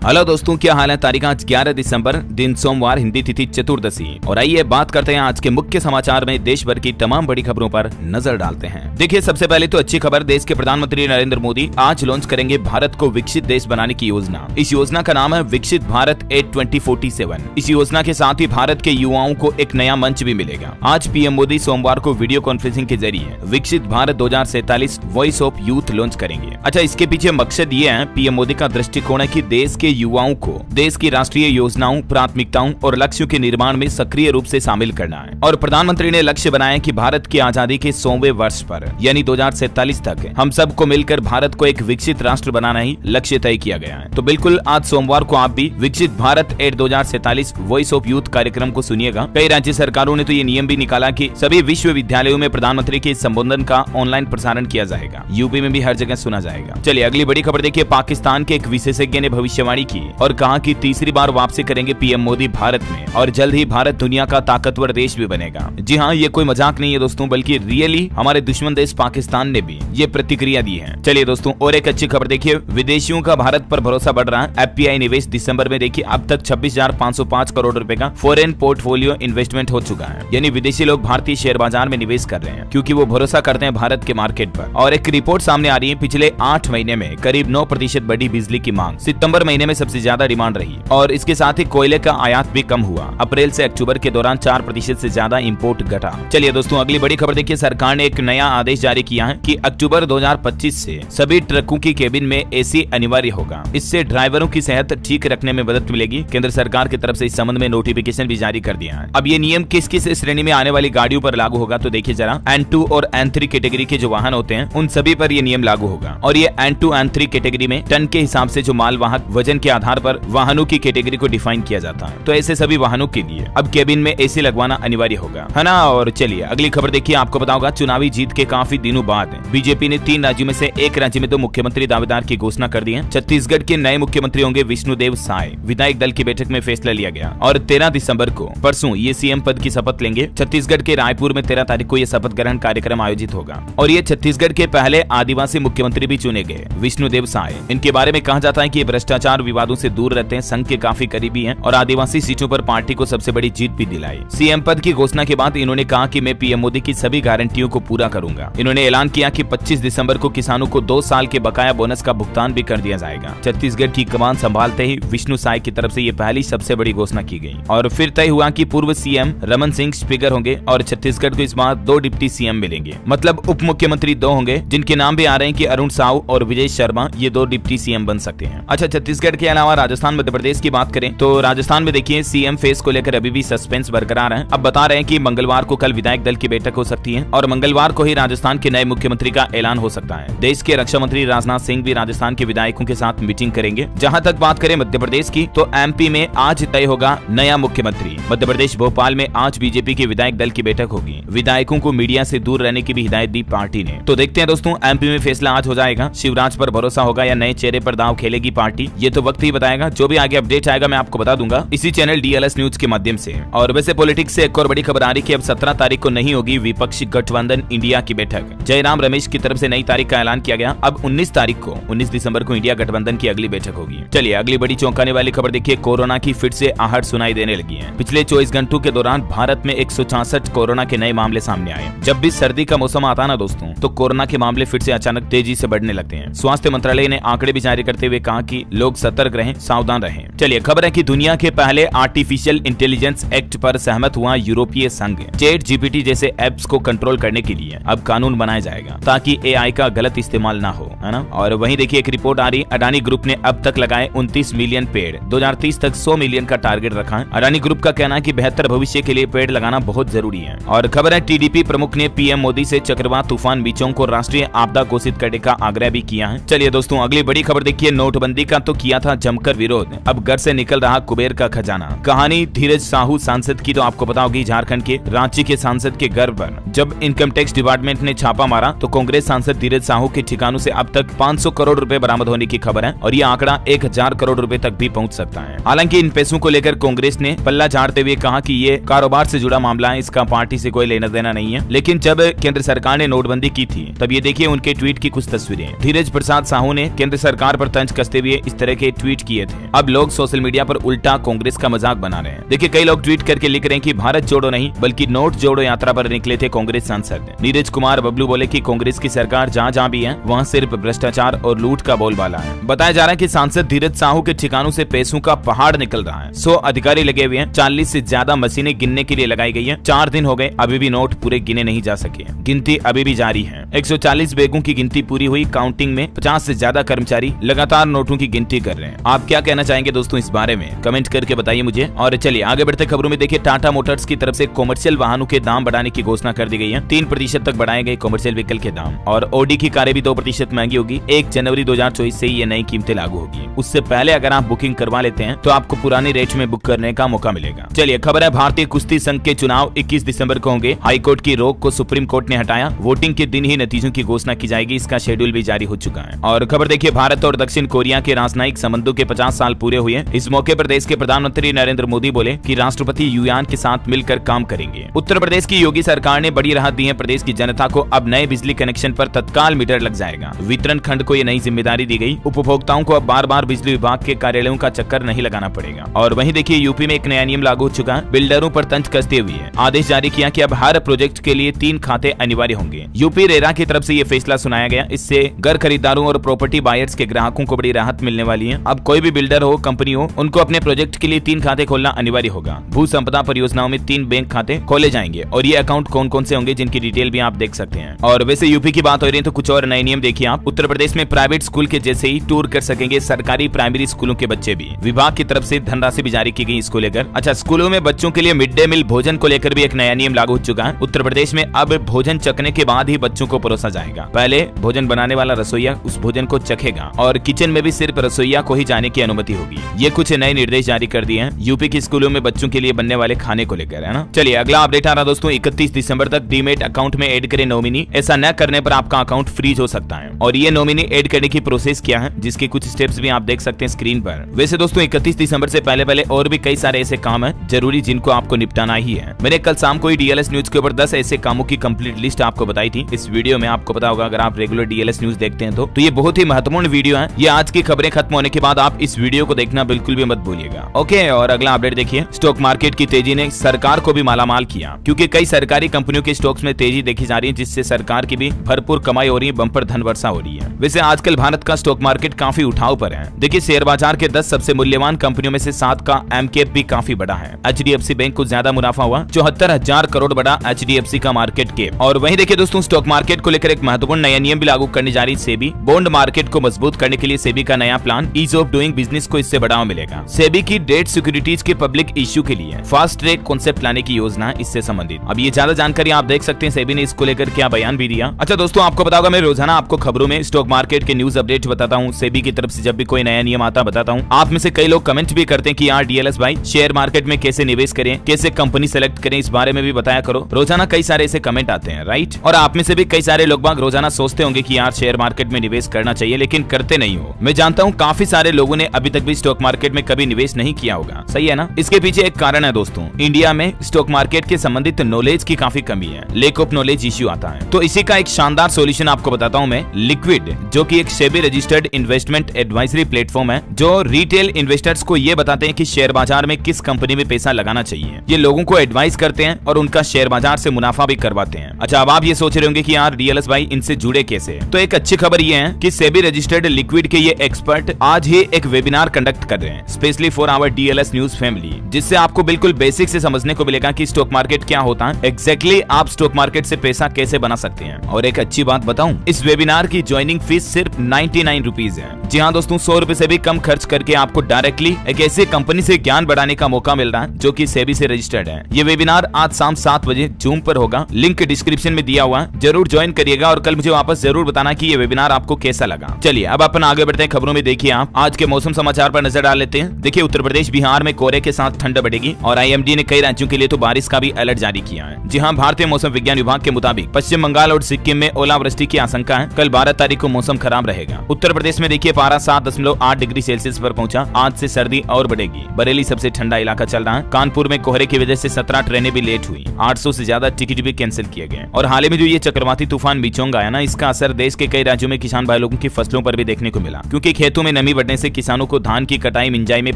Hello दोस्तों, क्या हाल है। तारीख आज 11 दिसंबर, दिन सोमवार, हिंदी तिथि चतुर्दशी। और आइए बात करते हैं आज के मुख्य समाचार में देश भर की तमाम बड़ी खबरों पर नजर डालते हैं। देखिए, सबसे पहले तो अच्छी खबर, देश के प्रधानमंत्री नरेंद्र मोदी आज लॉन्च करेंगे भारत को विकसित देश बनाने की योजना। इस योजना का नाम है विकसित भारत 2047। इस योजना के साथ ही भारत के युवाओं को एक नया मंच भी मिलेगा। आज पीएम मोदी सोमवार को वीडियो कॉन्फ्रेंसिंग के जरिए विकसित Bharat 2047 voice of youth launch करेंगे। अच्छा, इसके पीछे मकसद ये है, पीएम मोदी का दृष्टिकोण है कि देश के युवाओं को देश की राष्ट्रीय योजनाओं, प्राथमिकताओं और लक्ष्यों के निर्माण में सक्रिय रूप से शामिल करना है। और प्रधानमंत्री ने लक्ष्य बनाया कि भारत की आजादी के 100वें वर्ष पर यानी 2047 तक हम सबको मिलकर भारत को एक विकसित राष्ट्र बनाना ही लक्ष्य तय किया गया है। तो बिल्कुल आज सोमवार को आप भी विकसित भारत 2047 वॉइस ऑफ यूथ कार्यक्रम को सुनिएगा। कई राज्य सरकारों ने तो ये नियम भी निकाला कि सभी विश्वविद्यालयों में प्रधानमंत्री के संबोधन का ऑनलाइन प्रसारण किया जाएगा। यूपी में भी हर जगह सुना जाएगा। चलिए अगली बड़ी खबर देखिए, पाकिस्तान के एक विशेषज्ञ ने भविष्यवाणी की और कहा कि तीसरी बार वापसी करेंगे पीएम मोदी भारत में और जल्द ही भारत दुनिया का ताकतवर देश भी बनेगा। जी हाँ, ये कोई मजाक नहीं है दोस्तों, बल्कि रियली हमारे दुश्मन देश पाकिस्तान ने भी ये प्रतिक्रिया दी है। चलिए दोस्तों, और एक अच्छी खबर देखिए, विदेशियों का भारत पर भरोसा बढ़ रहा है। एफपीआई निवेश दिसंबर में देखिए अब तक 26,505 करोड़ रुपए का फॉरेन पोर्टफोलियो इन्वेस्टमेंट हो चुका है। यानी विदेशी लोग भारतीय शेयर बाजार में निवेश कर रहे हैं क्योंकि वो भरोसा करते हैं भारत के मार्केट पर। और एक रिपोर्ट सामने आ रही है, पिछले 8 महीने में करीब 9% बढ़ी बिजली की मांग। सितंबर महीने में सबसे ज्यादा डिमांड रही और इसके साथ ही कोयले का आयात भी कम हुआ। अप्रैल से अक्टूबर के दौरान 4% से ज्यादा इंपोर्ट घटा। चलिए दोस्तों, अगली बड़ी खबर देखिए, सरकार ने एक नया आदेश जारी किया है कि अक्टूबर 2025 से सभी ट्रकों की केबिन में एसी अनिवार्य होगा। इससे ड्राइवरों की सेहत ठीक रखने में मदद मिलेगी। केंद्र सरकार की तरफ से इस संबंध में नोटिफिकेशन भी जारी कर दिया है। अब ये नियम किस किस श्रेणी में आने वाली गाड़ियों पर लागू होगा, तो देखिए जरा, N2 और N3 कैटेगरी के जो वाहन होते हैं उन सभी पर ये नियम लागू होगा। और ये N2 N3 कैटेगरी में टन के हिसाब से जो माल वाहक वजन के आधार पर वाहनों की कैटेगरी को डिफाइन किया जाता है। तो ऐसे सभी वाहनों के लिए अब केबिन में एसी लगवाना अनिवार्य होगा, है ना। और चलिए अगली खबर देखिए, आपको पता होगा चुनावी जीत के काफी दिनों बाद बीजेपी ने 3 राज्यों में से एक राज्य में 2 मुख्यमंत्री दावेदार की घोषणा कर दी है। छत्तीसगढ़ के नए मुख्यमंत्री होंगे विष्णुदेव साय। विधायक दल की बैठक में फैसला लिया गया और 13 दिसंबर को परसों ये सीएम पद की शपथ लेंगे। छत्तीसगढ़ के रायपुर में 13 तारीख को यह शपथ ग्रहण कार्यक्रम आयोजित होगा और ये छत्तीसगढ़ के पहले आदिवासी मुख्यमंत्री भी चुने गए, विष्णुदेव साय। इनके बारे में कहा जाता है कि भ्रष्टाचार विवादों से दूर रहते हैं, संघ के काफी करीबी हैं और आदिवासी सीटों पर पार्टी को सबसे बड़ी जीत भी दिलाई। सीएम पद की घोषणा के बाद इन्होंने कहा कि मैं पीएम मोदी की सभी गारंटियों को पूरा करूंगा। इन्होंने ऐलान किया कि 25 दिसंबर को किसानों को 2 साल के बकाया बोनस का भुगतान भी कर दिया जाएगा। छत्तीसगढ़ की कमान संभालते ही विष्णु साय की तरफ से ये पहली सबसे बड़ी घोषणा की गई और फिर तय हुआ कि पूर्व सीएम रमन सिंह स्पीकर होंगे और छत्तीसगढ़ को इस बार 2 डिप्टी सीएम मिलेंगे। मतलब उप मुख्यमंत्री 2 होंगे, जिनके नाम भी आ रहे हैं कि अरुण साहू और विजय शर्मा, ये 2 डिप्टी सीएम बन सकते हैं। अच्छा, छत्तीसगढ़ के अलावा राजस्थान, मध्य प्रदेश की बात करें तो राजस्थान में देखिए सीएम फेस को लेकर अभी भी सस्पेंस बरकरार है। अब बता रहे हैं कि मंगलवार को कल विधायक दल की बैठक हो सकती है और मंगलवार को ही राजस्थान के नए मुख्यमंत्री का ऐलान हो सकता है। देश के रक्षा मंत्री राजनाथ सिंह भी राजस्थान के विधायकों के साथ मीटिंग करेंगे। जहां तक बात करें मध्य प्रदेश की, तो एमपी में आज तय होगा नया मुख्यमंत्री। मध्य प्रदेश भोपाल में आज बीजेपी के विधायक दल की बैठक होगी। विधायकों को मीडिया से दूर रहने की भी हिदायत दी पार्टी ने। तो देखते हैं दोस्तों, एमपी में फैसला आज हो जाएगा। शिवराज पर भरोसा होगा या नए चेहरे पर दांव खेलेगी पार्टी, ये तो वक्त ही बताएगा। जो भी आगे अपडेट आएगा मैं आपको बता दूंगा इसी चैनल DLS न्यूज के माध्यम से। और वैसे पॉलिटिक्स से एक और बड़ी खबर आ रही कि अब 17 तारीख को नहीं होगी विपक्षी गठबंधन इंडिया की बैठक। जयराम रमेश की तरफ से नई तारीख का ऐलान किया गया। अब 19 तारीख को 19 दिसंबर को इंडिया गठबंधन की अगली बैठक होगी। चलिए अगली बड़ी चौंकाने वाली खबर देखिए, कोरोना की फिर से आहट सुनाई देने लगी है। पिछले 24 घंटों के दौरान भारत में 166 कोरोना के नए मामले सामने आए। जब भी सर्दी का मौसम आता ना दोस्तों, तो कोरोना के मामले फिर से अचानक तेजी से बढ़ने लगते हैं। स्वास्थ्य मंत्रालय ने आंकड़े भी जारी करते हुए कहा कि लोग सतर्क रहें, सावधान रहें। चलिए खबर है कि दुनिया के पहले आर्टिफिशियल इंटेलिजेंस एक्ट पर सहमत हुआ यूरोपीय संघ। ChatGPT जैसे एप्स को कंट्रोल करने के लिए अब कानून बनाया जाएगा ताकि AI का गलत इस्तेमाल ना हो, है ना। और वहीं देखिए एक रिपोर्ट आ रही, अडानी ग्रुप ने अब तक लगाए 29 मिलियन पेड़। 2030 तक 100 मिलियन का टारगेट रखा है। अडानी ग्रुप का कहना है कि बेहतर भविष्य के लिए पेड़ लगाना बहुत जरूरी है। और खबर है TDP प्रमुख ने पीएम मोदी से चक्रवात तूफान मिचोंग को राष्ट्रीय आपदा घोषित करने का आग्रह भी किया है। चलिए दोस्तों अगली बड़ी खबर देखिए, नोटबंदी का तो किया था जमकर विरोध, अब घर से निकल रहा कुबेर का खजाना। कहानी धीरज साहू सांसद की तो आपको पता होगी, झारखंड के रांची के सांसद के घर पर जब इनकम टैक्स डिपार्टमेंट ने छापा मारा तो कांग्रेस सांसद धीरज साहू के ठिकानों से अब तक 500 करोड़ रुपए बरामद होने की खबर है और ये आंकड़ा 1000 करोड़ रुपए तक भी पहुंच सकता है। हालांकि इन पैसों को लेकर कांग्रेस ने पल्ला झाड़ते हुए कहा कि ये कारोबार से जुड़ा मामला है, इसका पार्टी से कोई लेना देना नहीं है। लेकिन जब केंद्र सरकार ने नोटबंदी की थी तब ये देखिए उनके ट्वीट की कुछ तस्वीरें। धीरज प्रसाद साहू ने केंद्र सरकार पर तंज कसते हुए इस तरह के ट्वीट किए थे। अब लोग सोशल मीडिया पर उल्टा कांग्रेस का मजाक बना रहे हैं। देखिए कई लोग ट्वीट करके लिख रहे हैं कि भारत जोड़ो नहीं बल्कि नोट जोड़ो यात्रा पर निकले थे कांग्रेस सांसद। नीरज कुमार बबलू बोले कि कांग्रेस की सरकार जहां भी है वहां सिर्फ भ्रष्टाचार और लूट का बोलबाला है। बताया जा रहा है कि सांसद धीरज साहू के ठिकानों से पैसों का पहाड़ निकल रहा है। 100 अधिकारी लगे हुए हैं, 40 से ज्यादा मशीनें गिनने के लिए लगाई गई है। 4 दिन हो गए, अभी भी नोट पूरे गिने नहीं जा सके। गिनती अभी भी जारी है। 140 बैगों की गिनती पूरी हुई। काउंटिंग में 50 से ज्यादा कर्मचारी लगातार नोटों की गिनती कर रहे हैं। आप क्या कहना चाहेंगे दोस्तों इस बारे में? कमेंट करके बताइए मुझे। और चलिए आगे बढ़ते खबरों में। देखिए टाटा मोटर्स की तरफ से कॉमर्शियल वाहनों के दाम बढ़ाने की घोषणा कर दी गई है। 3% तक बढ़ाए गए कॉमर्शियल व्हीकल के दाम। और ऑडी की कारें भी 2% महंगी होगी। 1 जनवरी 2024 से ये नई कीमतें लागू होगी। उससे पहले अगर आप बुकिंग करवा लेते हैं तो आपको पुराने रेट में बुक करने का मौका मिलेगा। चलिए खबर है भारतीय कुश्ती संघ के चुनाव 21 दिसंबर को होंगे। हाईकोर्ट की रोक को सुप्रीम कोर्ट ने हटाया। वोटिंग के दिन ही नतीजों की घोषणा की जाएगी। इसका शेड्यूल भी जारी हो चुका है। और खबर देखिए भारत और दक्षिण कोरिया के राजनयिक संबंधों के 50 साल पूरे हुए। इस मौके पर देश के प्रधानमंत्री नरेंद्र मोदी बोले कि राष्ट्रपति युआन के साथ मिलकर काम करेंगे। उत्तर प्रदेश की योगी सरकार ने बड़ी राहत दी है। प्रदेश की जनता को अब नए बिजली कनेक्शन पर तत्काल मीटर लग जाएगा। वितरण खंड को ये नई जिम्मेदारी दी गई। उपभोक्ताओं को अब बार-बार बिजली विभाग के कार्यालयों का चक्कर नहीं लगाना पड़ेगा। और वहीं देखिए यूपी में एक नया नियम लागू हो चुका है। बिल्डरों पर तंज कसते हुए आदेश जारी किया कि अब हर प्रोजेक्ट के लिए 3 खाते अनिवार्य होंगे। यूपी रेरा की तरफ से ये फैसला सुनाया गया। इससे घर खरीदारों और प्रॉपर्टी बायर्स के ग्राहकों को बड़ी राहत मिलने वाली है। अब कोई भी बिल्डर हो, कंपनी हो, उनको अपने प्रोजेक्ट के लिए 3 खाते खोलना अनिवार्य होगा। भू संपदा परियोजनाओं में 3 बैंक खाते खोले जाएंगे और ये अकाउंट कौन कौन से होंगे जिनकी डिटेल भी आप देख सकते हैं। और वैसे यूपी की बात हो रही है तो कुछ और नए नियम देखिए आप। उत्तर प्रदेश में प्राइवेट स्कूल के जैसे ही टूर कर सकेंगे सरकारी प्राइमरी स्कूलों के बच्चे भी। विभाग की तरफ से धनराशि भी जारी की गई इसको लेकर। अच्छा, स्कूलों में बच्चों के लिए मिड डे मील भोजन को लेकर भी एक नया नियम लागू हो चुका है। उत्तर प्रदेश में अब भोजन चखने के बाद ही बच्चों को परोसा जाएगा। पहले भोजन बनाने वाला रसोईया उस भोजन को चखेगा और किचन में भी सिर्फ रसोईया को ही जाने की अनुमति होगी। ये कुछ नए निर्देश जारी कर दिए हैं यूपी के स्कूलों में बच्चों के लिए बनने वाले खाने को लेकर, है ना। चलिए अगला अपडेट आ रहा दोस्तों। 31 दिसंबर तक डीमेट अकाउंट में ऐड करें नॉमिनी। ऐसा न करने पर आपका अकाउंट फ्रीज हो सकता है। और ये नॉमिनी ऐड करने की प्रोसेस क्या है, जिसके कुछ स्टेप्स भी आप देख सकते हैं स्क्रीन पर। वैसे दोस्तों 31 दिसंबर से पहले और भी कई सारे ऐसे काम है जरूरी जिनको आपको निपटाना ही है। मैंने कल शाम को ही डीएलएस न्यूज के ऊपर 10 ऐसे कामों की कंप्लीट लिस्ट आपको बताई थी। इस वीडियो में आपको पता होगा, अगर आप रेगुलर डीएलएस न्यूज देखते हैं तो ये बहुत ही महत्वपूर्ण वीडियो है। ये आज की खबरें खत्म होने के बाद आप इस वीडियो को देखना बिल्कुल भी मत भूलिएगा। ओके, और अगला अपडेट देखिए। स्टॉक मार्केट की तेजी ने सरकार को भी मालामाल किया, क्योंकि कई सरकारी कंपनियों के स्टॉक्स में तेजी देखी जा रही है, जिससे सरकार की भी भरपूर कमाई हो रही है, बम्पर धन वर्षा हो रही है। वैसे आजकल भारत का स्टॉक मार्केट काफी उठाव पर है। देखिए शेयर बाजार के 10 सबसे मूल्यवान कंपनियों में से 7 का एमकेप भी काफी बड़ा है। एचडीएफसी बैंक को ज्यादा मुनाफा हुआ, 74,000 करोड़ बड़ा एचडीएफसी का मार्केट कैप। और वहीं देखिए दोस्तों स्टॉक मार्केट को लेकर एक महत्वपूर्ण नया नियम भी लागू करने जा रही सेबी। बॉन्ड मार्केट को मजबूत करने के लिए सेबी का नया plan ease of doing business को इससे बढ़ावा मिलेगा। सेबी की डेट सिक्योरिटीज के पब्लिक इश्यू के लिए फास्ट ट्रैक कॉन्सेप्ट लाने की योजना है इससे संबंधित। अब ये ज्यादा जानकारी आप देख सकते हैं सेबी ने इसको लेकर क्या बयान भी दिया। अच्छा दोस्तों, आपको पता होगा मैं रोजाना आपको खबरों में स्टॉक मार्केट के न्यूज अपडेट बताता हूँ। सेबी की तरफ से जब भी कोई नया नियम आता बताता हूँ। आप में से कई लोग कमेंट भी करते हैं कि यार डीएलएस भाई शेयर मार्केट में कैसे निवेश करें, कैसे कंपनी सेलेक्ट करें, इस बारे में भी बताया करो। रोजाना कई सारे ऐसे कमेंट आते हैं, राइट। और आप में से भी कई सारे लोग बाग रोजाना सोचते होंगे कि यार शेयर मार्केट में निवेश करना चाहिए, लेकिन करते नहीं हो। मैं जानता हूँ काफी सारे लोगों ने अभी तक भी स्टॉक मार्केट में कभी निवेश नहीं किया होगा, सही है ना। इसके पीछे एक कारण है दोस्तों, इंडिया में स्टॉक मार्केट के संबंधित नॉलेज की काफी कमी है, लैक ऑफ नॉलेज इश्यू आता है। तो इसी का एक शानदार सॉल्यूशन आपको बताता हूँ मैं, लिक्विड, जो कि एक SEBI registered investment advisory platform है, जो रिटेल इन्वेस्टर्स को ये बताते हैं कि शेयर बाजार में किस कंपनी में पैसा लगाना चाहिए। ये लोगों को एडवाइस करते हैं और उनका शेयर बाजार से मुनाफा भी करवाते हैं। अच्छा, अब आप ये सोच रहे होंगे कि यार डीएलएस भाई इनसे जुड़े कैसे। तो एक अच्छी खबर ये है कि सेबी रजिस्टर्ड लिक्विड के ये एक्सपर्ट आज ही एक वेबिनार कंडक्ट कर रहे हैं specially for our DLS news family, जिससे आपको बिल्कुल बेसिक से समझने को मिलेगा कि स्टॉक मार्केट क्या होता है, एग्जैक्टली आप स्टॉक मार्केट से पैसा कैसे बना सकते हैं। और एक अच्छी बात बताऊं, इस वेबिनार की ज्वाइनिंग फीस सिर्फ 99 रुपीज है। जी हाँ दोस्तों, 100 रुपए से भी कम खर्च करके आपको डायरेक्टली एक ऐसी कंपनी से ज्ञान बढ़ाने का मौका मिल रहा है जो कि सेबी से रजिस्टर्ड है। ये वेबिनार आज शाम 7 बजे जूम पर होगा, लिंक डिस्क्रिप्शन में दिया हुआ है, जरूर ज्वाइन करिएगा और कल मुझे वापस जरूर बताना कि ये वेबिनार आपको कैसा लगा। चलिए अब अपन आगे बढ़ते हैं खबरों में। देखिए आप आज के मौसम समाचार पर नजर डाल लेते हैं। देखिए उत्तर प्रदेश बिहार में कोहरे के साथ ठंड बढ़ेगी और आईएमडी ने कई राज्यों के लिए तो बारिश का भी अलर्ट जारी किया है। जी हाँ, भारतीय मौसम विज्ञान विभाग के मुताबिक पश्चिम बंगाल और सिक्किम में ओलावृष्टि की आशंका है। कल 12 तारीख को मौसम खराब रहेगा। उत्तर प्रदेश में देखिए पारा 7.8 डिग्री सेल्सियस पर पहुंचा। आज से सर्दी और बढ़ेगी। बरेली सबसे ठंडा इलाका चल रहा है। कानपुर में कोहरे की वजह से 17 ट्रेनें भी लेट हुई। 800 से ज्यादा टिकट भी कैंसिल किए गए। और हाल ही में जो ये चक्रवाती तूफान मिचोंग आया ना, इसका असर देश के कई राज्यों में किसान भाई लोगों की फसलों पर भी देखने को मिला, क्योंकि खेतों में नमी बढ़ने से किसानों को धान की कटाई मिंजाई में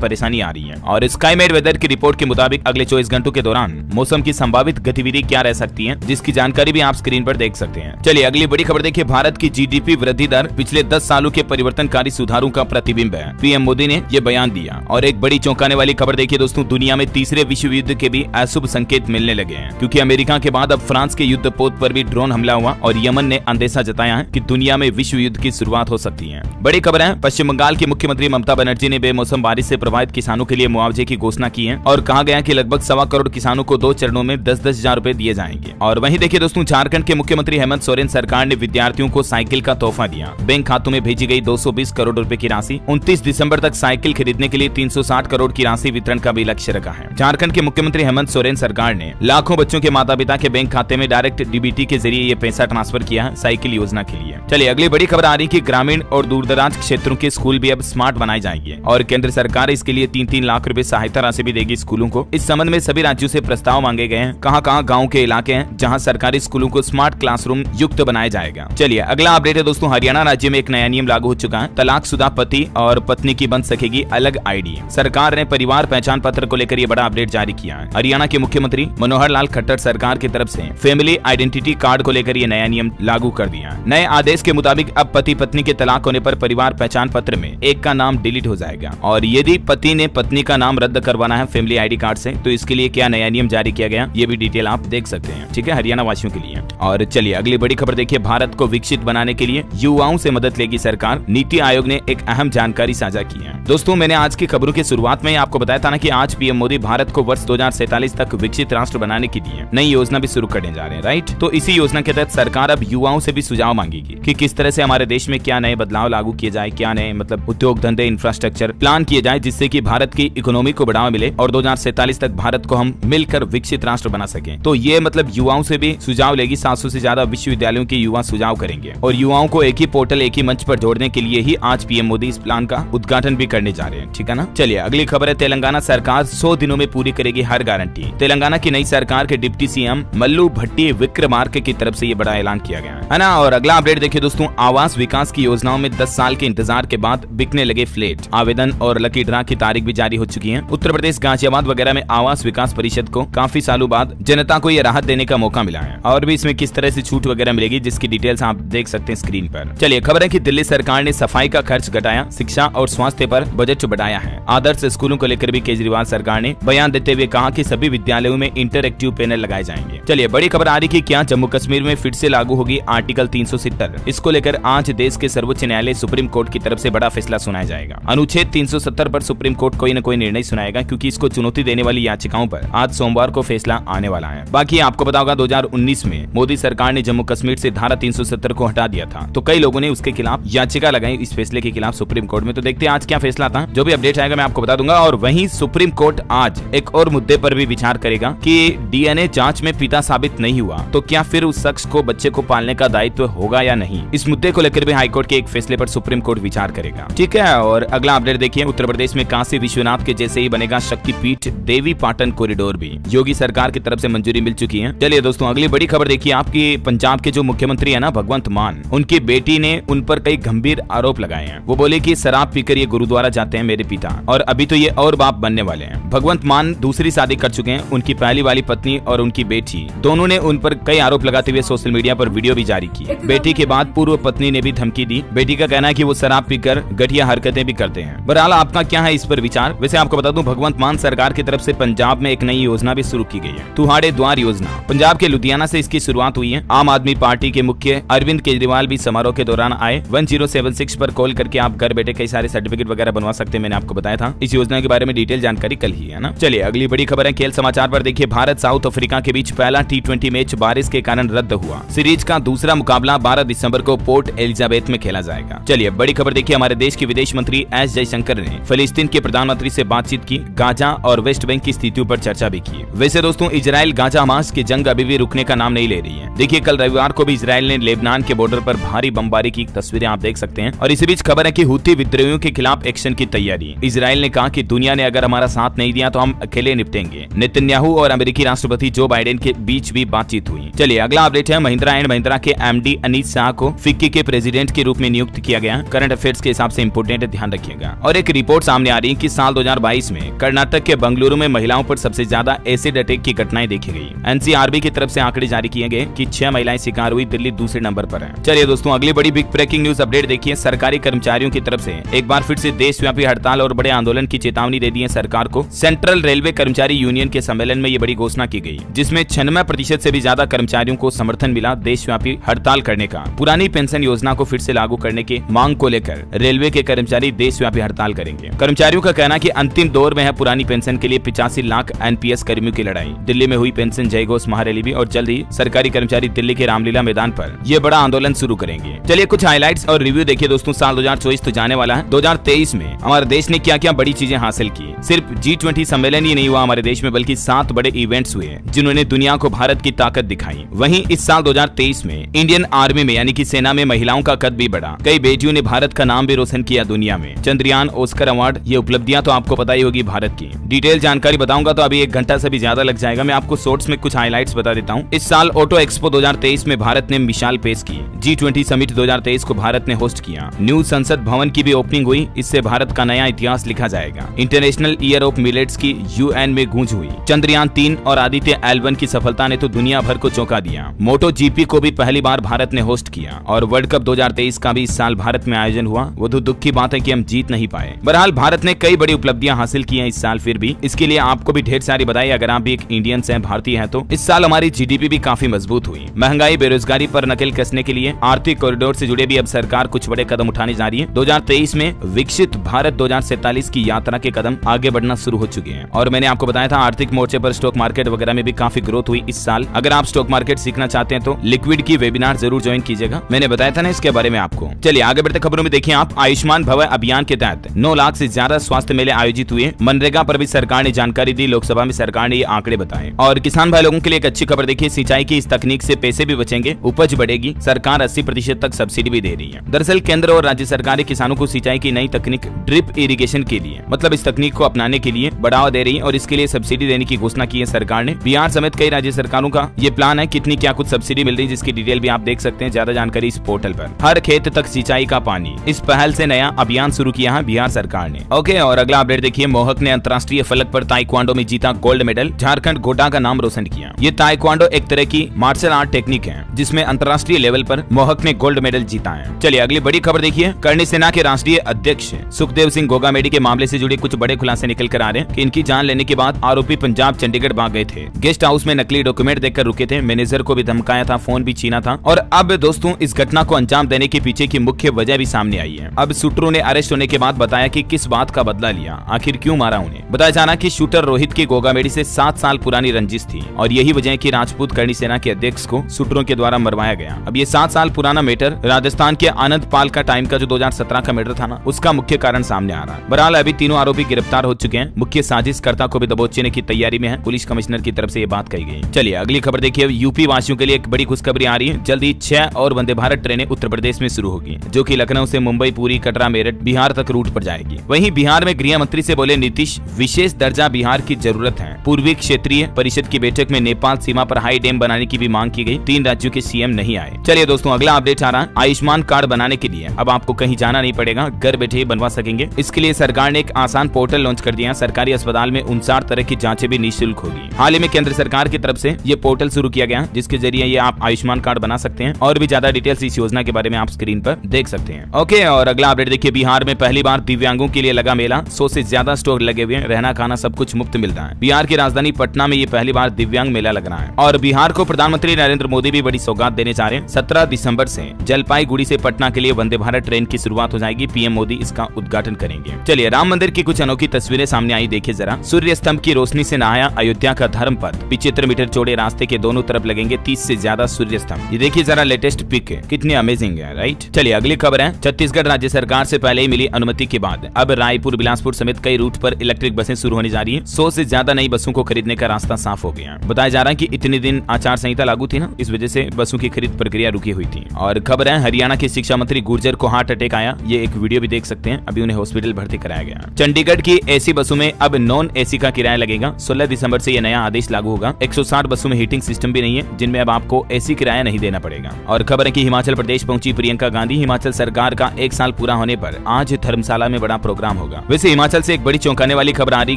परेशानी आ रही है। और स्काईमेट वेदर की रिपोर्ट के मुताबिक अगले 24 घंटों के दौरान मौसम की संभावित गतिविधि क्या रह सकती है, जिसकी जानकारी भी आप स्क्रीन पर देख सकते हैं। चलिए अगली बड़ी खबर देखिए। भारत की जीडीपी वृद्धि दर पिछले 10 सालों के परिवर्तनकारी सुधारों का प्रतिबिंब है, पीएम मोदी ने ये बयान दिया। और एक बड़ी चौंकाने वाली खबर देखिए दोस्तों, दुनिया में तीसरे विश्व युद्ध के भी अशुभ संकेत मिलने लगे हैं, क्योंकि अमेरिका के बाद अब फ्रांस के युद्ध पोत पर भी ड्रोन हमला हुआ और यमन ने अंदेशा जताया है कि दुनिया में विश्व युद्ध की शुरुआत हो सकती है। बड़ी खबर है, पश्चिम बंगाल की मुख्यमंत्री ममता बनर्जी ने बेमौसम बारिश से प्रभावित किसानों के लिए मुआवजे की घोषणा की है और कहा गया कि लगभग 1.25 करोड़ किसानों को 2 चरणों में 10-10 हजार रूपए दिए जाएंगे। और वहीं देखिए दोस्तों, झारखंड के मुख्यमंत्री हेमंत सोरेन सरकार ने विद्यार्थियों को साइकिल का तोहफा दिया। बैंक खातों में भेजी गई 220 करोड़ रुपए की राशि। 29 दिसंबर तक साइकिल खरीदने के लिए 360 करोड़ की राशि वितरण का भी लक्ष्य रखा है। झारखंड के मुख्यमंत्री हेमंत सोरेन सरकार ने लाखों बच्चों के माता पिता के बैंक खाते में डायरेक्ट डीबीटी के जरिए ये पैसा ट्रांसफर किया है साइकिल योजना के लिए। चलिए अगली बड़ी खबर आ रही कि ग्रामीण और दूरदराज क्षेत्रों के स्कूल भी अब स्मार्ट बनाए जाएंगे और केंद्र सरकार इसके लिए 3-3 लाख रुपए सहायता राशि भी देगी स्कूलों को। इस संबंध में सभी राज्यों से प्रस्ताव मांगे गए हैं। कहां गाँव के इलाके हैं जहां सरकारी स्कूलों को स्मार्ट क्लासरूम युक्त बनाया जाएगा। चलिए अगला अपडेट है दोस्तों, हरियाणा राज्य में एक नया नियम लागू हो चुका है। तलाकशुदा पति और पत्नी की बन सकेगी अलग आईडी। सरकार ने परिवार पहचान पत्र को लेकर ये बड़ा अपडेट जारी किया है। हरियाणा के मुख्यमंत्री मनोहर लाल खट्टर सरकार की तरफ से फैमिली आइडेंटिटी कार्ड को लेकर ये नया नियम लागू कर दिया। नए आदेश के मुताबिक अब पति पत्नी के तलाक होने पर परिवार पहचान पत्र में एक का नाम डिलीट हो जाएगा और यदि पति ने पत्नी का नाम रद्द करवाना है फैमिली आईडी कार्ड से, तो इसके लिए क्या नया नियम जारी किया गया, ये भी डिटेल आप देख सकते हैं। ठीक है, हरियाणा वासियों के लिए। और चलिए अगली बड़ी खबर देखिए, भारत को विकसित बनाने के लिए युवाओं से मदद लेगी सरकार। नीति आयोग ने एक अहम जानकारी साझा की है। दोस्तों मैंने आज की खबरों की शुरुआत में आपको बताया था ना कि आज पीएम मोदी भारत को वर्ष 2047 तक विकसित राष्ट्र बनाने के लिए नई योजना भी शुरू करने जा रहे हैं, राइट। तो इसी योजना के तहत सरकार अब युवाओं से भी सुझाव मांगेगी कि किस तरह से हमारे देश में क्या नए बदलाव लागू किए जाए, क्या नए मतलब उद्योग धंधे इंफ्रास्ट्रक्चर प्लान किए जाए, जिससे कि भारत की इकोनॉमी को बढ़ावा मिले और 2047 तक भारत को हम मिलकर विकसित राष्ट्र बना सके। तो ये मतलब युवाओं से भी सुझाव लेगी। 700 से ज्यादा विश्वविद्यालयों के युवा सुझाव करेंगे और युवाओं को एक ही पोर्टल एक ही मंच पर जोड़ने के लिए ही आज पीएम मोदी इस प्लान का उद्घाटन भी करने जा रहे हैं। ठीक है ना। चलिए अगली खबर है, तेलंगाना सरकार 100 दिनों में पूरी करेगी हर गारंटी। तेलंगाना की नई सरकार के डिप्टी सीएम मल्लू भट्टी विक्रमार्के की तरफ से ये बड़ा ऐलान किया गया है ना। और अगला अपडेट देखिए दोस्तों, आवास विकास की योजनाओं में 10 साल के इंतजार के बाद बिकने लगे फ्लैट। आवेदन और लकी ड्रा की तारीख भी जारी हो चुकी है। उत्तर प्रदेश गाजियाबाद वगैरह में आवास विकास परिषद को काफी सालों बाद जनता को ये राहत देने का मौका मिला है और भी इसमें किस तरह से छूट वगैरह मिलेगी, जिसकी डिटेल्स आप देख सकते हैं स्क्रीन पर। चलिए खबर है कि दिल्ली सरकार ने सफाई का खर्च घटाया, शिक्षा और स्वास्थ्य पर बजट बढ़ाया है। आदर्श स्कूलों को लेकर भी केजरीवाल सरकार ने बयान देते हुए कहा कि सभी विद्यालयों में इंटरएक्टिव पैनल लगाए जाएंगे। चलिए बड़ी खबर आ रही कि क्या जम्मू कश्मीर में फिर से लागू होगी आर्टिकल 370। इसको लेकर आज देश के सर्वोच्च न्यायालय सुप्रीम कोर्ट की तरफ से बड़ा फैसला सुनाया जाएगा। अनुच्छेद 370 पर सुप्रीम कोर्ट कोई न कोई निर्णय सुनाएगा, क्योंकि इसको चुनौती देने वाली याचिकाओं पर आज सोमवार को फैसला आने वाला है। बाकी आपको पता होगा 2019 में मोदी सरकार ने जम्मू कश्मीर से धारा 370 को हटा दिया था, तो कई लोगों ने उसके खिलाफ याचिका लगाई इस फैसले के खिलाफ सुप्रीम कोर्ट में। तो देखते हैं आज क्या फैसला था। जो भी अपडेट आएगा मैं आपको बता दूंगा। और वहीं सुप्रीम कोर्ट आज एक और मुद्दे पर भी विचार करेगा कि डीएनए जांच में पिता साबित नहीं हुआ तो क्या फिर उस शख्स को बच्चे को पालने का दायित्व होगा या नहीं। इस मुद्दे को लेकर भी हाईकोर्ट के एक फैसले पर सुप्रीम कोर्ट विचार करेगा। ठीक है। और अगला अपडेट देखिए, उत्तर प्रदेश में काशी विश्वनाथ के जैसे ही बनेगा शक्तिपीठ देवी पाटन कॉरिडोर भी योगी सरकार की तरफ से मंजूरी मिल चुकी है। चलिए दोस्तों अगली बड़ी खबर देखिए, आपकी पंजाब के जो मुख्यमंत्री है ना भगवंत मान, उनकी बेटी ने उन पर कई गंभीर आरोप लगाए हैं। वो बोले कि शराब पीकर ये गुरुद्वारा जाते हैं मेरे पिता, और अभी तो ये और बाप बनने वाले हैं। भगवंत मान दूसरी शादी कर चुके हैं। उनकी पहली वाली पत्नी और उनकी बेटी दोनों ने उन पर कई आरोप लगाते हुए सोशल मीडिया पर वीडियो भी जारी की। बेटी के बाद पूर्व पत्नी ने भी धमकी दी। बेटी का कहना है कि वो शराब पीकर घटिया हरकतें भी करते हैं। बहरहाल आपका क्या है इस पर विचार। वैसे आपको बता दूं, भगवंत मान सरकार की तरफ से पंजाब में एक नई योजना भी शुरू की गई है, तुहाड़े द्वार योजना। पंजाब के लुधियाना से इसकी शुरुआत हुई है। आम आदमी पार्टी के मुख्य अरविंद केजरीवाल भी समारोह के दौरान आए। 1076 पर कॉल करके आप घर बैठे कई सारे सर्टिफिकेट वगैरह बनवा सकते हैं। मैंने आपको बताया था इस योजना के बारे में डिटेल जानकारी कल ही है ना। चलिए अगली बड़ी खबर है, खेल समाचार पर देखिए, भारत साउथ अफ्रीका के बीच पहला T20 मैच बारिश के कारण रद्द हुआ। सीरीज का दूसरा मुकाबला 12 दिसंबर को पोर्ट एलिजाबेथ में खेला जाएगा। चलिए बड़ी खबर देखिए, हमारे देश के विदेश मंत्री एस जयशंकर ने फिलिस्तीन के प्रधानमंत्री से बातचीत की। गाजा और वेस्ट बैंक की स्थितियों पर चर्चा भी की। वैसे दोस्तों इजराइल गाजा हमास की जंग अभी भी रुकने का नाम नहीं ले रही है। देखिए कल रविवार को भी इजराइल ने लेबनान के बॉर्डर पर भारी बमबारी की तस्वीरें आप देख सकते हैं। और इसी बीच खबर है कि हुती विद्रोहियों के खिलाफ एक्शन की तैयारी। इजराइल ने कहा कि दुनिया ने अगर हमारा साथ नहीं दिया तो हम अकेले निपटेंगे। नेतन्याहू और अमेरिकी राष्ट्रपति जो बाइडेन के बीच भी बातचीत हुई। चलिए अगला अपडेट है, महिंद्रा एंड महिंद्रा के एमडी अनीस शाह को फिक्की के प्रेसिडेंट के रूप में नियुक्त किया गया। करंट अफेयर्स के हिसाब से इंपोर्टेंट है, ध्यान रखिएगा। और एक रिपोर्ट सामने आ रही है कि साल 2022 में कर्नाटक के बंगलुरु में महिलाओं पर सबसे ज्यादा एसिड अटैक की घटनाएं देखी गई। एनसीआरबी की तरफ से आंकड़े जारी किए गए कि 6 महिलाएं शिकार हुई, दिल्ली दूसरे नंबर पर है। चलिए दोस्तों, अगली बड़ी बिग ब्रेकिंग न्यूज अपडेट देखिए। सरकारी कर्मचारियों की तरफ से एक बार फिर से देशव्यापी हड़ताल और बड़े आंदोलन की चेतावनी दे दी है सरकार को। सेंट्रल रेलवे कर्मचारी यूनियन के सम्मेलन में ये बड़ी घोषणा की गई, जिसमें 96% से भी ज्यादा कर्मचारियों को समर्थन मिला देशव्यापी हड़ताल करने का। पुरानी पेंशन योजना को फिर से लागू करने की मांग को लेकर रेलवे के कर्मचारी देशव्यापी हड़ताल करेंगे। कर्मचारियों का कहना कि अंतिम दौर में है पुरानी पेंशन के लिए 85 लाख एनपीएस कर्मियों की लड़ाई। दिल्ली में हुई पेंशन जय घोष महारैली भी, और जल्द ही सरकारी कर्मचारी दिल्ली के रामलीला मैदान पर यह बड़ा आंदोलन शुरू करेंगे। चलिए कुछ हाइलाइट्स और रिव्यू देखिए दोस्तों। साल 2024 तो जाने वाला है। 2023 में हमारे देश ने क्या क्या बड़ी चीजें हासिल की। सिर्फ G20 सम्मेलन ही नहीं हुआ हमारे देश में, बल्कि 7 बड़े इवेंट्स हुए जिन्होंने दुनिया को भारत की ताकत दिखाई। वहीं इस साल 2023 में इंडियन आर्मी में यानी कि सेना में महिलाओं का कद भी बढ़ा। कई बेटियों ने भारत का नाम भी रोशन किया दुनिया में। चंद्रयान, ऑस्कर अवार्ड, ये उपलब्धियां तो आपको पता ही होगी भारत की। डिटेल जानकारी बताऊंगा तो अभी 1 घंटा से भी ज्यादा लग जाएगा। मैं आपको शॉर्ट्स में कुछ हाइलाइट्स बता देता हूं। इस साल ऑटो एक्सपो 2023 में भारत ने मिसाल पेश की। G20 समिट 2023 को भारत ने होस्ट किया। न्यू संसद भवन की भी ओपनिंग हुई। इससे भारत का नया इतिहास लिखा जाएगा। इंटरनेशनल ईयर ऑफ मिलेट्स की UN में गूंज हुई। चंद्रयान 3 और आदित्य L1 की सफलता ने तो दुनिया भर को चौंका दिया। मोटो GP को भी पहली बार भारत ने होस्ट किया। और वर्ल्ड कप 2023 का भी इस साल भारत में आयोजन हुआ। वो तो दुख की बात है कि हम जीत नहीं पाए। बहरहाल भारत ने कई बड़ी उपलब्धियां हासिल की हैं इस साल। फिर भी इसके लिए आपको भी ढेर सारी बधाई, अगर आप भी एक इंडियन से भारतीय हैं तो। इस साल हमारी GDP भी काफी मजबूत हुई। महंगाई, बेरोजगारी पर नकेल कसने के लिए आर्थिक कॉरिडोर से जुड़े भी अब सरकार कुछ बड़े कदम उठाने जा रही है। 2023 में विकसित भारत 2047 की यात्रा के कदम आगे बढ़ना शुरू हो चुके हैं। और मैंने आपको बताया था आर्थिक मोर्चे पर स्टॉक मार्केट वगैरह में भी काफी ग्रोथ हुई इस साल। अगर आप स्टॉक मार्केट सीखना चाहते हैं तो लिक्विड की वेबिनार जरूर ज्वाइन कीजिएगा। मैंने बताया था ना इसके बारे में आपको। चलिए आगे बढ़ते खबरों में देखिए आप। आयुष्मान भव अभियान के तहत 9 लाख से ज्यादा स्वास्थ्य मेले आयोजित हुए। मनरेगा पर भी सरकार ने जानकारी दी। लोकसभा में सरकार ने ये आंकड़े बताए। और किसान भाई लोगों के लिए एक अच्छी खबर देखिए। सिंचाई की इस तकनीक से पैसे भी बचेंगे, उपज बढ़ेगी। सरकार 80% तक सब्सिडी भी दे रही है। दरअसल केंद्र और राज्य सरकारें किसानों को सिंचाई की नई तकनीक ड्रिप इरिगेशन के लिए, मतलब इस तकनीक को अपनाने के लिए बढ़ावा दे रही है और इसके लिए सब्सिडी देने की घोषणा की है सरकार ने। बिहार समेत कई राज्य सरकारों का ये प्लान है। कितनी क्या कुछ सब्सिडी मिल रही है जिसकी डिटेल भी आप देख सकते हैं। ज्यादा जानकारी इस पोर्टल पर। हर खेत तक सिंचाई का पानी, इस पहल से नया अभियान शुरू किया है बिहार सरकार ने। ओके, और अगला अपडेट देखिए। मोहक ने अंतर्राष्ट्रीय फलक पर ताइक्वांडो में जीता गोल्ड मेडल। झारखंड गोटा का नाम रोशन किया। ये ताइक्वांडो एक तरह की मार्शल आर्ट टेक्निक है जिसमें अंतर्राष्ट्रीय लेवल पर मोहक ने गोल्ड मेडल जीता है। चलिए अगली बड़ी खबर देखिए। करणी सेना के राष्ट्रीय अध्यक्ष सुखदेव सिंह गोगामेडी के मामले से जुड़े कुछ बड़े खुलासे निकल कर आ रहे हैं कि इनकी जान लेने के बाद आरोपी पंजाब चंडीगढ़ भाग गए थे। गेस्ट हाउस में नकली डॉक्यूमेंट देखकर रुके थे। मैनेजर को भी धमकाया था, फोन भी छीना था। और अब दोस्तों इस घटना को अंजाम देने के पीछे की मुख्य वजह भी सामने आई है। अब शूटरों ने अरेस्ट होने के बाद बताया कि किस बात का बदला लिया, आखिर क्यों मारा उन्हें। बताया जाना कि शूटर रोहित की गोगामेडी से 7 साल पुरानी रंजिश थी और यही वजह है कि राजपूत करणी सेना के अध्यक्ष को शूटरों के द्वारा मरवाया गया। अब ये 7 साल पुराना मैटर राजस्थान के आनंद पाल का टाइम का जो 2017 का मैटर था ना, उसका मुख्य कारण सामने आ रहा है। बहरहाल अभी तीनों आरोपी गिरफ्तार हो चुके हैं। मुख्य साजिशकर्ता को भी दबोचने की तैयारी में है। पुलिस कमिश्नर की तरफ से ये बात कही गई। चलिए अगली खबर देखिए। यूपी वासियों के लिए एक बड़ी खुशखबरी आ रही है। जल्द ही 6 और वंदे भारत ट्रेनें उत्तर प्रदेश में शुरू होगी, जो कि लखनऊ से मुंबई, पुरी, कटरा, मेरठ, बिहार तक रूट पर जाएगी। वहीं बिहार में गृह मंत्री से बोले नीतीश, विशेष दर्जा बिहार की जरूरत है। पूर्वी क्षेत्रीय परिषद की बैठक में नेपाल सीमा पर हाई डैम बनाने की भी मांग की गई। 3 राज्यों के सीएम नहीं आए। चलिए दोस्तों अगला अपडेट आ रहा है। आयुष्मान कार्ड बनाने के लिए अब आपको कहीं जाना नहीं पड़ेगा, घर बैठे ही बनवा सकेंगे। इसके लिए सरकार ने एक आसान पोर्टल लॉन्च कर दिया। सरकारी अस्पताल में 59 तरह की जांचें भी निःशुल्क होगी। हाल ही में केंद्र सरकार की तरफ से ये पोर्टल शुरू किया गया, जिसके जरिए ये आप आयुष्मान कार्ड बना सकते हैं। और भी ज्यादा डिटेल्स इस योजना के बारे में आप स्क्रीन पर देख सकते हैं। ओके, और अगला अपडेट देखिए। बिहार में पहली बार दिव्यांगों के लिए लगा मेला। 100 से ज्यादा स्टोर लगे हुए हैं। रहना खाना सब कुछ मुफ्त मिलता है। बिहार की राजधानी पटना में ये पहली बार दिव्यांग मेला लग रहा है। और बिहार को प्रधानमंत्री नरेंद्र मोदी भी बड़ी सौगात देने जा रहे हैं। 17 दिसंबर से जलपाईगुड़ी से पटना के लिए वंदे भारत ट्रेन की शुरुआत हो जाएगी। पीएम मोदी इसका उद्घाटन करेंगे। चलिए राम मंदिर की कुछ अनोखी तस्वीरें सामने आई, देखिए जरा। सूर्य स्तंभ की रोशनी से नहाया अयोध्या का धर्म पथ। 75 मीटर चौड़े रास्ते के दोनों तरफ लगेंगे 30 से ज्यादा सूर्य स्तंभ। ये देखिए जरा लेटेस्ट पिक है, कितनी अमेजिंग है, राइट। चलिए अगली खबर है। छत्तीसगढ़ राज्य सरकार से पहले ही मिली अनुमति के बाद अब रायपुर, बिलासपुर समेत कई रूट पर इलेक्ट्रिक बसें शुरू होने जा रही है। 100 से ज्यादा नई बसों को खरीदने का रास्ता साफ हो गया। बताया जा रहा है कि इतने दिन आचार संहिता लागू थी ना, इस वजह से बसों की खरीद प्रक्रिया रुकी हुई थी। और खबर है हरियाणा के शिक्षा मंत्री गुर्जर को हार्ट अटैक आया। ये एक वीडियो भी देख सकते हैं। अभी उन्हें हॉस्पिटल भर्ती कराया गया। चंडीगढ़ की एसी बसों में अब नॉन एसी का किराया लगेगा। 16 दिसंबर से यह नया आदेश लागू होगा। 160 बसों में हीटिंग सिस्टम भी नहीं है, जिनमें अब आपको एसी किराया नहीं देना पड़ेगा। और खबर है कि हिमाचल प्रदेश पहुंची प्रियंका गांधी। हिमाचल सरकार का 1 साल पूरा होने पर आज धर्मशाला में बड़ा प्रोग्राम होगा। वैसे हिमाचल से एक बड़ी चौंकाने वाली खबर आ रही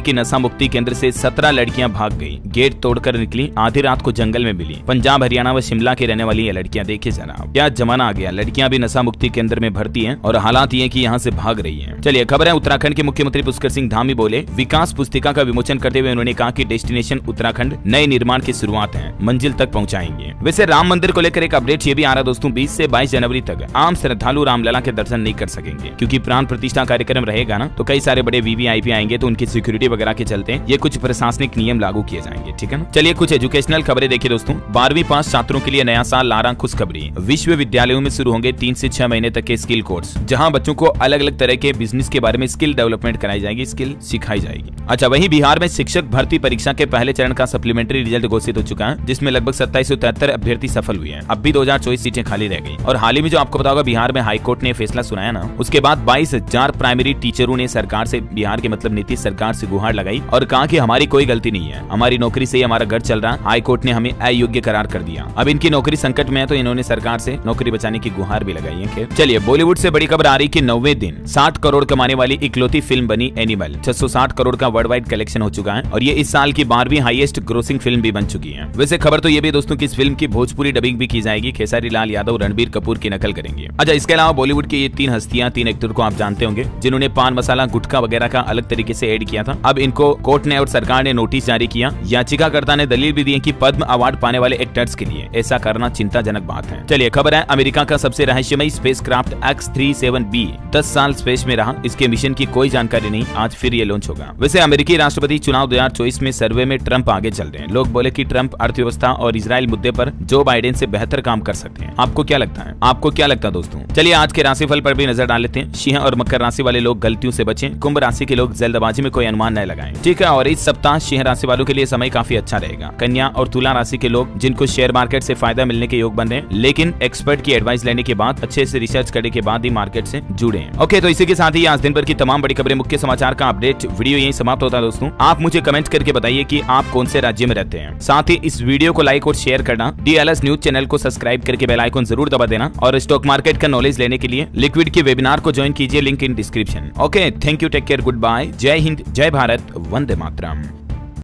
कि नशा मुक्ति केंद्र से 17 लड़कियां भाग गई। गेट तोड़कर निकली, आधी रात को जंगल में मिली। पंजाब, हरियाणा व शिमला के रहने वाली ये लड़कियां, देखिए जरा क्या जमाना आ गया। लड़कियां भी नशा मुक्ति केंद्र में भर्ती हैं और हालात ये कि यहाँ से भाग रही हैं। चलिए खबर है उत्तराखंड के मुख्यमंत्री पुष्कर सिंह धामी बोले। विकास पुस्तिका का विमोचन करते हुए उन्होंने कहा कि डेस्टिनेशन उत्तराखंड नए निर्माण की शुरुआत है, मंजिल तक पहुंचाएंगे। वैसे राम मंदिर को लेकर एक अपडेट ये भी आ रहा दोस्तों, 20 से 22 जनवरी तक आम श्रद्धालु रामलला के दर्शन नहीं कर सकेंगे, क्योंकि प्राण प्रतिष्ठा कार्यक्रम रहेगा ना, तो कई सारे बड़े वीवीआईपी आएंगे, तो उनकी सिक्योरिटी वगैरह के चलते ये कुछ प्रशासनिक नियम लागू किए जाएंगे। ठीक है ना। चलिए कुछ एजुकेशनल खबरें देखिए दोस्तों। 12वीं पास छात्रों के लिए नया साल ला रहा खुशखबरी। विश्वविद्यालयों में शुरू होंगे 3 से 6 महीने तक के स्किल कोर्स, जहां बच्चों को अलग अलग तरह के बिजनेस के बारे में स्किल डेवलपमेंट कराई जाएगी, स्किल सिखाई जाएगी। अच्छा, वहीं बिहार में शिक्षक भर्ती परीक्षा के पहले चरण का सप्लीमेंट्री रिजल्ट घोषित हो चुका है, जिसमें लगभग 2773 अभ्यर्थी सफल हुए हैं। अब भी 2024 सीटें खाली रह गई। और हाल ही में जो आपको पता होगा, बिहार में हाईकोर्ट ने फैसला सुनाया ना, उसके बाद 22,000 प्राइमरी टीचरों ने सरकार से, बिहार के मतलब नीतीश सरकार से गुहार लगाई और कहा कि हमारी कोई गलती नहीं है, हमारी नौकरी से ही हमारा घर चल रहा है, हाईकोर्ट ने हमें अयोग्य करार कर दिया। अब इनकी नौकरी संकट में है, तो इन्होंने सरकार से नौकरी बचाने की गुहार भी लगाई है। चलिए बॉलीवुड से बड़ी खबर आ रही कि 90वें दिन 60 करोड़ कमाने वाली इकलौती फिल्म बनी एनिमल। 660 करोड़ का वर्ल्ड वाइड कलेक्शन हो चुका है और ये इस साल की 12वीं हाईएस्ट ग्रोसिंग फिल्म भी बन चुकी है। वैसे खबर तो ये भी दोस्तों कि इस फिल्म की भोजपुरी डबिंग भी की जाएगी। खेसारी लाल यादव रणबीर कपूर की नकल करेंगे। अच्छा, इसके अलावा बॉलीवुड की ये 3 हस्तियां, 3 एक्टर को आप जानते होंगे, जिन्होंने पान मसाला, गुटखा वगैरह का अलग तरीके से ऐड किया था। अब इनको कोर्ट ने और सरकार ने नोटिस जारी किया। याचिकाकर्ता ने दलील भी दी कि पद्म अवार्ड पाने वाले एक्टर्स के लिए ऐसा करना चिंताजनक बात है। चलिए खबर है अमेरिका का सबसे रहस्यमयी स्पेसक्राफ्ट X-37B 10 साल स्पेस में रहा। इसके मिशन की कोई जानकारी नहीं, आज फिर ये लॉन्च होगा। वैसे अमेरिकी राष्ट्रपति चुनाव 2024 में सर्वे में ट्रंप आगे चल रहे हैं। लोग बोले कि ट्रंप अर्थव्यवस्था और इजराइल मुद्दे पर जो बाइडेन से बेहतर काम कर सकते हैं। आपको क्या लगता है? आपको क्या लगता है दोस्तों? चलिए आज के राशिफल पर भी नजर डाल लेते हैं। सिंह और मकर राशि वाले लोग गलतियों से बचें। कुंभ राशि के लोग जल्दबाजी में कोई अनुमान न लगाएं। ठीक है। और इस सप्ताह सिंह राशि वालों के लिए समय काफी अच्छा रहेगा। कन्या और तुला राशि के लोग, जिनको शेयर मार्केट से फायदा मिलने के योग बन रहे हैं, लेकिन एक्सपर्ट की एडवाइस लेने के बाद, अच्छे से रिसर्च करने के बाद ही मार्केट से जुड़े। ओके, तो इसी के साथ ही आज दिन भर की तमाम बड़ी खबरें, मुख्य समाचार का अपडेट वीडियो यहीं समाप्त होता है दोस्तों। आप मुझे कमेंट करके बताइए कि आप कौन से राज्य में रहते हैं। साथ ही इस वीडियो को लाइक और शेयर करना, DLS न्यूज चैनल को सब्सक्राइब करके बेल आइकन जरूर दबा देना और स्टॉक मार्केट का नॉलेज लेने के लिए लिक्विड के वेबिनार को ज्वाइन कीजिए, link in description. Okay, thank you, take care, good bye, जय हिंद, जय भारत, वंदे मातरम।